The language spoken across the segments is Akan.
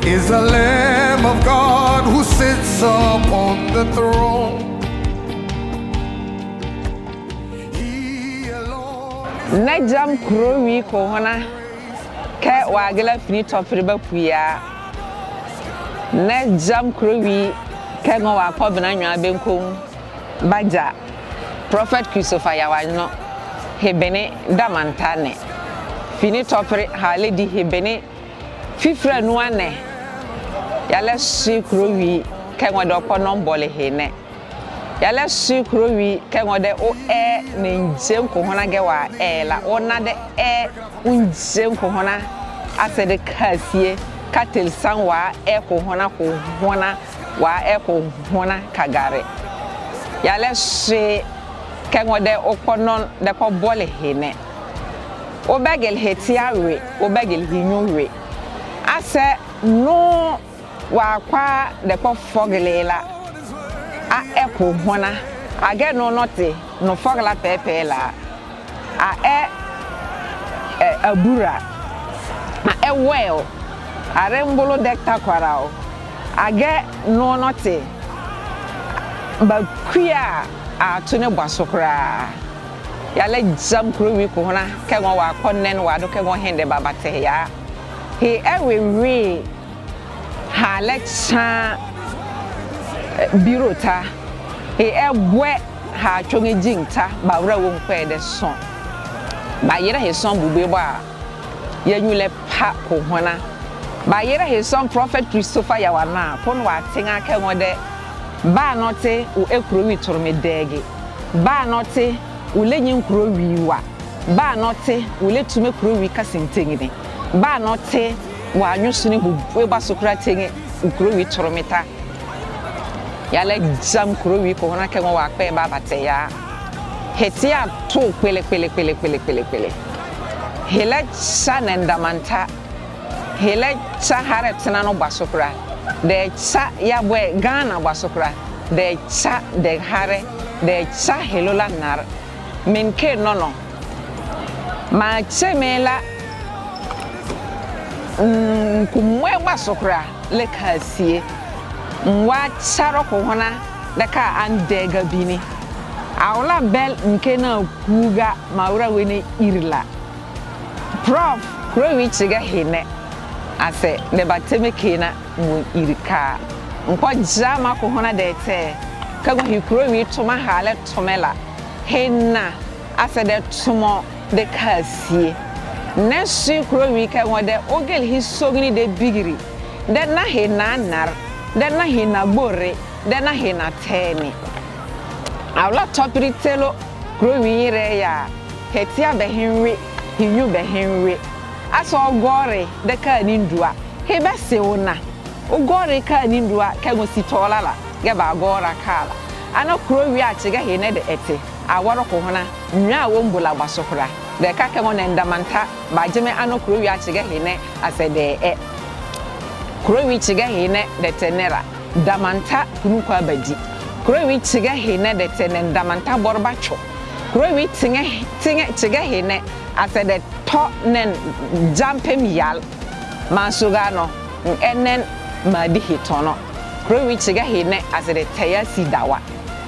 is the Lamb of God who sits upon the throne. He alone is Najam Kurowi Kohona Ke Wagala Fini Topriba Puya Najam Kurowi Kengo wa Pobina Benkum Baja Prophet Christopher Yawano Hebene Damantane Fini Topri Haledi Hebene Fifra Nuane Yale Sukurowi Kengo do Ponom Bole Hene Yale Sukurowi Kengo de o Ninjem Kohona Gewa la ona de unjem Kohona ase de kasie katel sanwa kohona kohona wa kohona kagare Yale se Kengo de okonon de ko bole hene Obegel hetiawe obegel hinyuwe ase no wa kwa de ko fogelela a kohona again no note no fogla pepe la a abura a well a rembolo dekta kwarao age no note ba kuya a tune bwasokra yale jam Kurowi Kohona kengo wa konnen wa do kengo hende babate ya he ewe ha lecture birota he ebwe ha chonge jingta ba wura wo nkwe de son ba yera he son bube ba yanyule pa Kohona ba yera he son Prophet Christopher Yawana pon wa tinga kengo de ba note u Kurowi torme dege ba note u lenyin Kurowi wa ba note u letume Kurowi kasintengini ba note wa anyusuni bu ba sokra tenge u Kurowi tormeta Yale jam Kurowi Kohona kengo wa pe ba bateya hetia to pele hele sanendamanta hele cha haretina no basokra de cha yabwe Ghana basokra de cha de hare de cha helola nar menke nono ma chemela kumwe basokra le kasie Mwa charo Kohona daka andega bini Aula bel nkena kuga maura wene irla Prof Kurowi chiga hene ase debateme kena mu irika Nkwa jama Kohona dete Kago hi Kurowi tuma hale tumela Hena ase de tumo de kasie Nesu Kurowi kengo de ogel hisogni de bigiri De na hena nar Dena hina bore, dena hina teni. Awla topiri telo Kurowi ire ya hetia behinwe, hinyu behinwe. Aso ogore de ka nindua. Hebe se ona. Ogore ka nindua kengo sitola la. Geba agora kala. Ano Kurowi achiga hine de ete. Awaro Kohona nwa wombula basokra. De ka kengo nendamanta bajeme ano Kurowi achiga hine ase de Kurowi chiga hine de tenera damanta kunukwa badi Kurowi chiga hine de tenen damanta borbacho Kurowi chiga hine ase de to nen jampem yal mansugano enen madi hitono Kurowi chiga hine ase de teya sidawa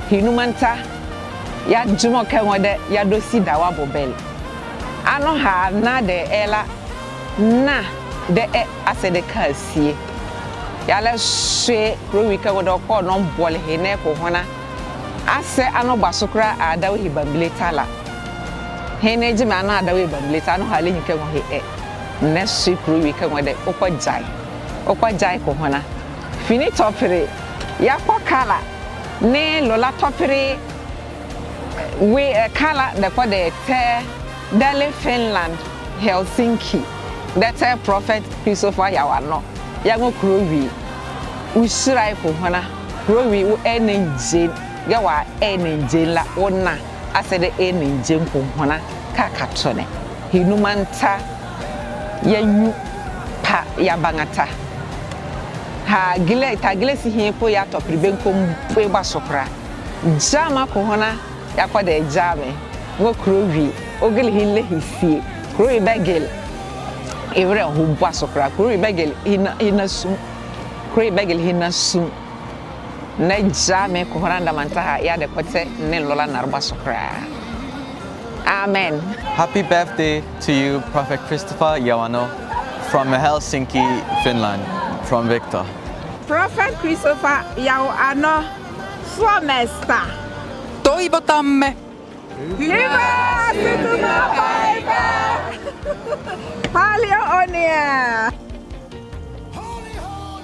hinumanta ya jumo kengo de ya do sidawa bobel ano ha na de ela na de ase de kasie Yale swe Kurowi kengo do ko no bole hene Kohona ase ano basokra adawo hibambileta la hene jima ano adawo hibambileta ano hale nkengo he nesu Kurowi kengo de okwa jai Kohona fini topere yakokala ne lola topere we kala de ko de te Dale Finland Helsinki that Prophet Christopher Yawano yango Kurowi ushirai Kohona Kurowi u enenje yawa enenje la ona asede enenje Kohona kakatone hinumanta yanyu pa yabangata ha gile si hipo ya topribenkom eba sokra jama Kohona yakwade jame ngo Kurowi ogel hille hisie Kurowi begel Evre humpa sokra kuri begel hinasum. Kuri begel hinasum. Na jame ko horanda mantaha ya de kote ne lola narba sokra. Amen. Happy birthday to you, Prophet Christopher Yawano, from Helsinki, Finland, from Victor. Prophet Christopher Yawano from Esther. Toivotamme Hyvää syntymäpäivää! Paljon onnea!